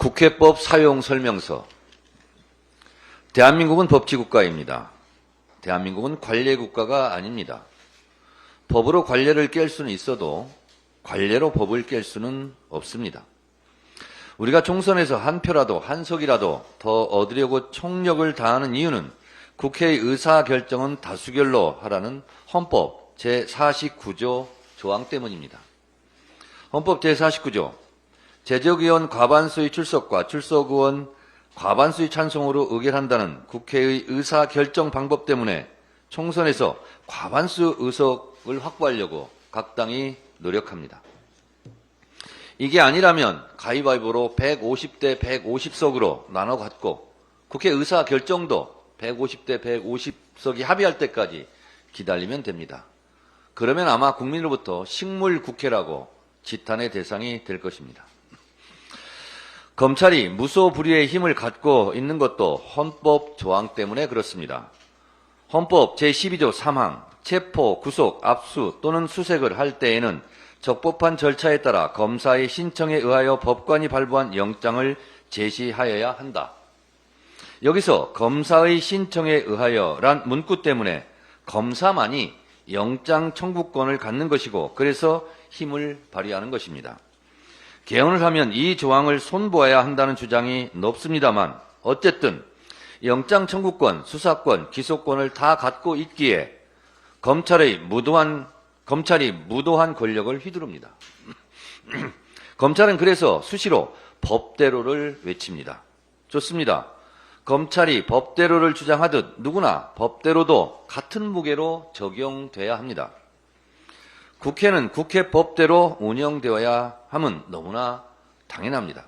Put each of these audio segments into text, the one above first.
국회법 사용 설명서. 대한민국은 법치국가입니다. 대한민국은 관례국가가 아닙니다. 법으로 관례를 깰 수는 있어도 관례로 법을 깰 수는 없습니다. 우리가 총선에서 한 표라도 한 석이라도 더 얻으려고 총력을 다하는 이유는 국회의 의사결정은 다수결로 하라는 헌법 제49조 조항 때문입니다. 헌법 제49조 제적의원 과반수의 출석과 출석의원 과반수의 찬성으로 의결한다는 국회의 의사결정 방법 때문에 총선에서 과반수 의석을 확보하려고 각 당이 노력합니다. 이게 아니라면 가위바위보로 150대 150석으로 나눠 갖고 국회 의사결정도 150대 150석이 합의할 때까지 기다리면 됩니다. 그러면 아마 국민으로부터 식물국회라고 지탄의 대상이 될 것입니다. 검찰이 무소불위의 힘을 갖고 있는 것도 헌법 조항 때문에 그렇습니다. 헌법 제12조 3항 체포, 구속, 압수 또는 수색을 할 때에는 적법한 절차에 따라 검사의 신청에 의하여 법관이 발부한 영장을 제시하여야 한다. 여기서 검사의 신청에 의하여란 문구 때문에 검사만이 영장 청구권을 갖는 것이고 그래서 힘을 발휘하는 것입니다. 개헌을 하면 이 조항을 손보아야 한다는 주장이 높습니다만 어쨌든 영장 청구권, 수사권, 기소권을 다 갖고 있기에 검찰이 무도한 권력을 휘두릅니다. 검찰은 그래서 수시로 법대로를 외칩니다. 좋습니다. 검찰이 법대로를 주장하듯 누구나 법대로도 같은 무게로 적용돼야 합니다. 국회는 국회법대로 운영되어야 함은 너무나 당연합니다.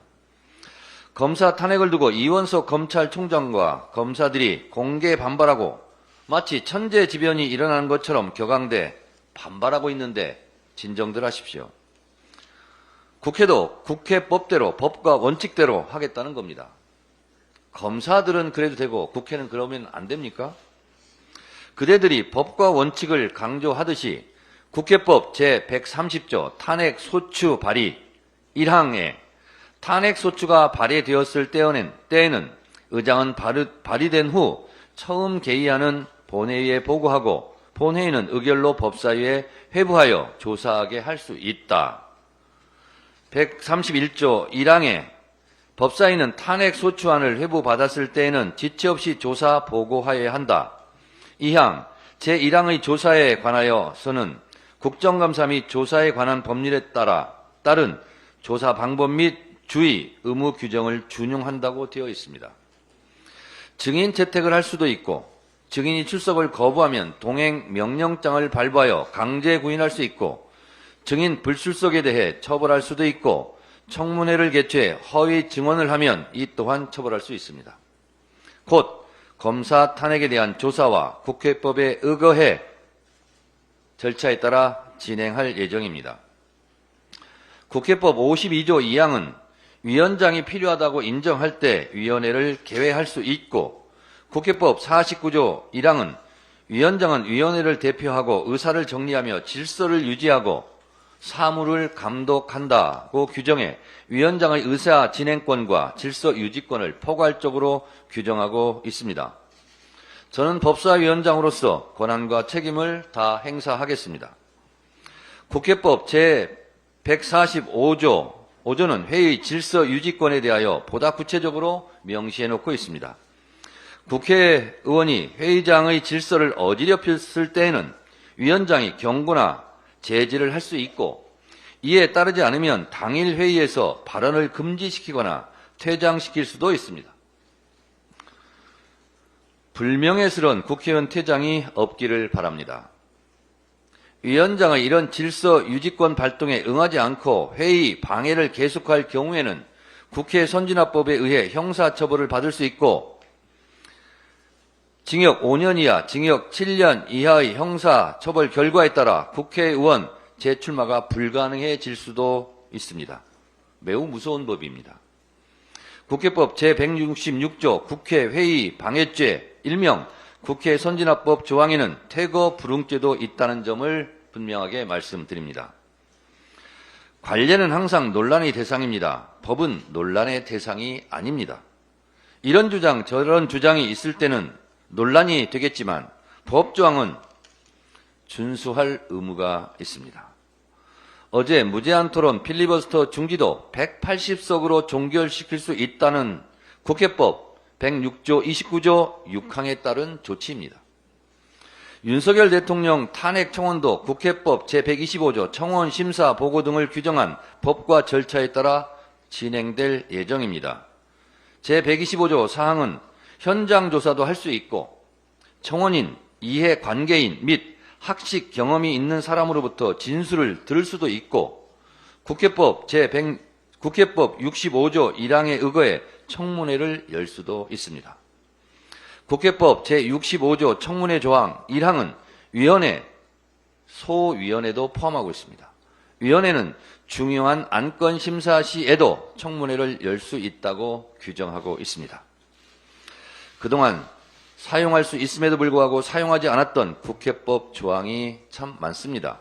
검사 탄핵을 두고 이원석 검찰총장과 검사들이 공개 반발하고 마치 천재지변이 일어나는 것처럼 격앙돼 반발하고 있는데 진정들 하십시오. 국회도 국회법대로 법과 원칙대로 하겠다는 겁니다. 검사들은 그래도 되고 국회는 그러면 안 됩니까? 그대들이 법과 원칙을 강조하듯이 국회법 제130조 탄핵소추 발의 1항에 탄핵소추가 발의되었을 때에는 의장은 발의된 후 처음 개의하는 본회의에 보고하고 본회의는 의결로 법사위에 회부하여 조사하게 할 수 있다. 131조 1항에 법사위는 탄핵소추안을 회부받았을 때에는 지체 없이 조사 보고하여야 한다. 2항 제1항의 조사에 관하여서는 국정감사 및 조사에 관한 법률에 따른 조사 방법 및 주의, 의무 규정을 준용한다고 되어 있습니다. 증인 채택을 할 수도 있고 증인이 출석을 거부하면 동행 명령장을 발부하여 강제 구인할 수 있고 증인 불출석에 대해 처벌할 수도 있고 청문회를 개최해 허위 증언을 하면 이 또한 처벌할 수 있습니다. 곧 검사 탄핵에 대한 조사와 국회법에 의거해 절차에 따라 진행할 예정입니다. 국회법 52조 2항은 위원장이 필요하다고 인정할 때 위원회를 개회할 수 있고 국회법 49조 1항은 위원장은 위원회를 대표하고 의사를 정리하며 질서를 유지하고 사무를 감독한다고 규정해 위원장의 의사 진행권과 질서 유지권을 포괄적으로 규정하고 있습니다. 저는 법사위원장으로서 권한과 책임을 다 행사하겠습니다. 국회법 제145조는 회의 질서 유지권에 대하여 보다 구체적으로 명시해 놓고 있습니다. 국회의원이 회의장의 질서를 어지럽혔을 때에는 위원장이 경고나 제지를 할 수 있고 이에 따르지 않으면 당일 회의에서 발언을 금지시키거나 퇴장시킬 수도 있습니다. 불명예스러운 국회의원 퇴장이 없기를 바랍니다. 위원장의 이런 질서 유지권 발동에 응하지 않고 회의 방해를 계속할 경우에는 국회 선진화법에 의해 형사처벌을 받을 수 있고 징역 5년 이하, 징역 7년 이하의 형사처벌 결과에 따라 국회의원 재출마가 불가능해질 수도 있습니다. 매우 무서운 법입니다. 국회법 제166조 국회회의 방해죄 일명 국회 선진화법 조항에는 퇴거 불응죄도 있다는 점을 분명하게 말씀드립니다. 관례는 항상 논란의 대상입니다. 법은 논란의 대상이 아닙니다. 이런 주장, 저런 주장이 있을 때는 논란이 되겠지만 법조항은 준수할 의무가 있습니다. 어제 무제한 토론 필리버스터 중지도 180석으로 종결시킬 수 있다는 국회법 106조 29조 6항에 따른 조치입니다. 윤석열 대통령 탄핵 청원도 국회법 제125조 청원 심사 보고 등을 규정한 법과 절차에 따라 진행될 예정입니다. 제125조 사항은 현장 조사도 할 수 있고 청원인, 이해관계인 및 학식 경험이 있는 사람으로부터 진술을 들을 수도 있고 국회법 65조 1항에 의거해 청문회를 열 수도 있습니다. 국회법 제65조 청문회 조항 1항은 위원회, 소위원회도 포함하고 있습니다. 위원회는 중요한 안건 심사 시에도 청문회를 열 수 있다고 규정하고 있습니다. 그동안 사용할 수 있음에도 불구하고 사용하지 않았던 국회법 조항이 참 많습니다.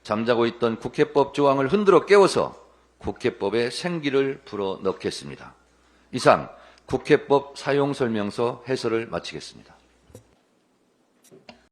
잠자고 있던 국회법 조항을 흔들어 깨워서 국회법에 생기를 불어넣겠습니다. 이상 국회법 사용설명서 해설을 마치겠습니다.